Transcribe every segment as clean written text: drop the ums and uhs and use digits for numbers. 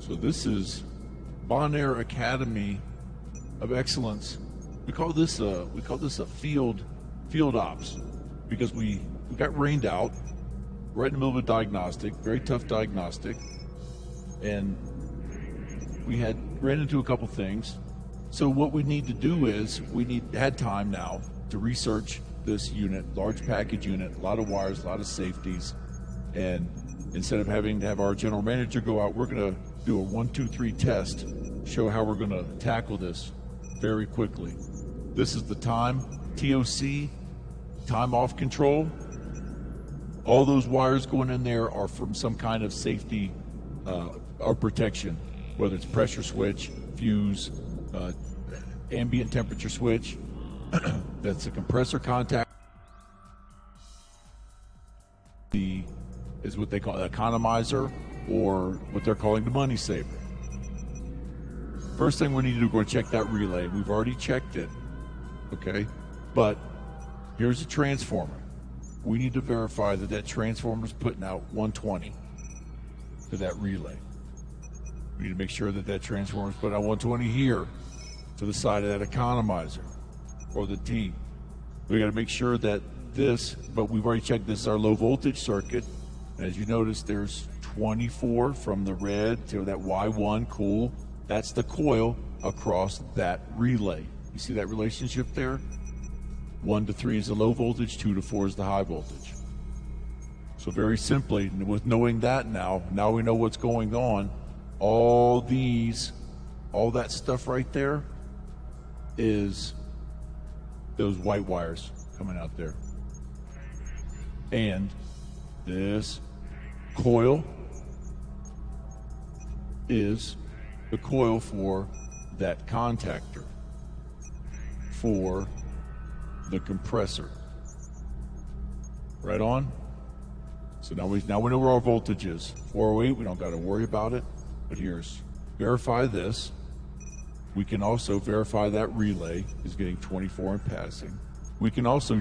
So this is Bonaire Academy of Excellence. We call this a field ops because we got rained out right in the middle of a diagnostic, very tough diagnostic, and we ran into a couple things. So what we need to do is had time now to research this unit, large package unit, a lot of wires, a lot of safeties, and instead of having to have our general manager go out, we're going to do a 1, 2, 3 test, show how we're going to tackle this very quickly. This is the time, TOC, time off control. All those wires going in there are from some kind of safety or protection, whether it's pressure switch, fuse, ambient temperature switch. That's a compressor contact. Is what they call an economizer, or what they're calling the money saver. First thing we need to do, we're going to check that relay. We've already checked it, okay? But here's a transformer. We need to verify that that transformer is putting out 120 to that relay. We need to make sure that that transformer is putting out 120 here to the side of that economizer or the T. We got to make sure that this, but we've already checked this is our low voltage circuit. As you notice, there's 24 from the red to that Y1, cool. That's the coil across that relay. You see that relationship there? 1 to 3 is the low voltage, 2 to 4 is the high voltage. So very simply, with knowing that now we know what's going on. All that stuff right there is those white wires coming out there. And this coil is the coil for that contactor for the compressor. Right on? So now we know where our voltage is. 408, we don't got to worry about it. But here's verify this. We can also verify that relay is getting 24 and passing. We can also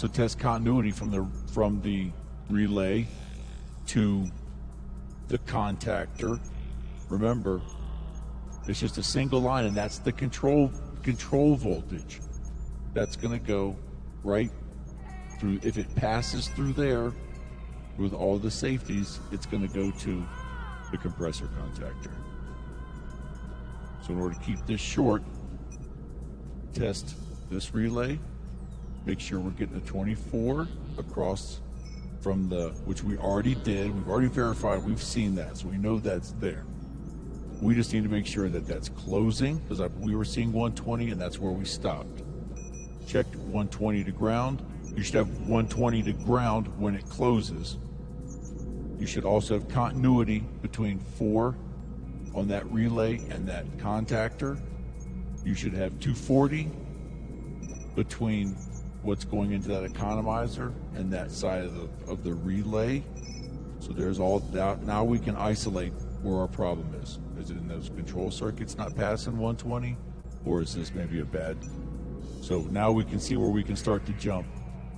test continuity from the relay to the contactor. Remember, it's just a single line, and that's the control voltage. That's going to go right through. If it passes through there with all the safeties, it's going to go to the compressor contactor. So in order to keep this short, test this relay, make sure we're getting a 24 across from which we already did. We've already verified, we've seen that, so we know that's there. We just need to make sure that that's closing, because we were seeing 120 and that's where we stopped. Checked 120 to ground. You should have 120 to ground when it closes. You should also have continuity between 4 on that relay and that contactor. You should have 240 between what's going into that economizer and that side of the relay. So there's all that. Now we can isolate where our problem is. Is it in those control circuits not passing 120, or is this maybe a bad? So now we can see where we can start to jump.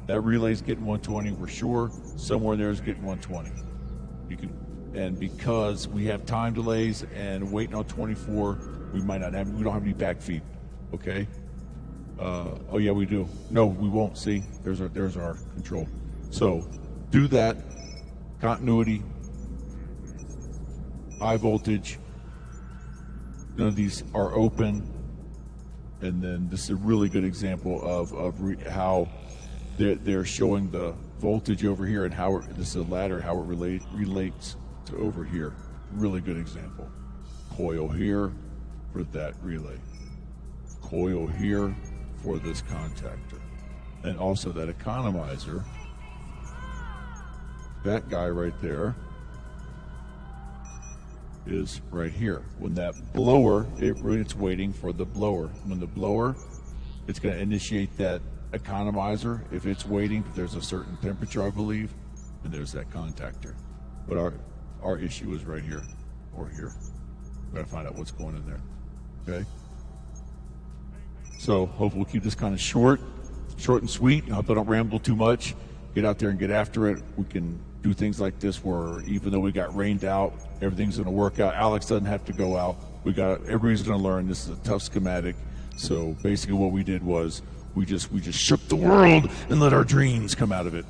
That relay's getting 120, we're sure. Somewhere in there is getting 120. And because we have time delays and waiting on 24, we don't have any backfeed, okay? Oh yeah, we do. No, we won't. See, there's our control. So do that. Continuity, high voltage. None of these are open. And then this is a really good example of how they're showing the voltage over here and how this is a ladder, how it relates to over here. Really good example. Coil here for that relay. Coil here for this contactor. And also that economizer, that guy right there is right here. When that blower, it's waiting for the blower. When the blower, it's going to initiate that economizer. If it's waiting, there's a certain temperature, I believe, and there's that contactor. But our issue is right here or here. We got to find out what's going in there. Okay. So hopefully we'll keep this kind of short and sweet. I hope I don't ramble too much. Get out there and get after it. We can do things like this where even though we got rained out, everything's going to work out. Alex doesn't have to go out. Everybody's going to learn. This is a tough schematic. So basically what we did was we just shook the world and let our dreams come out of it.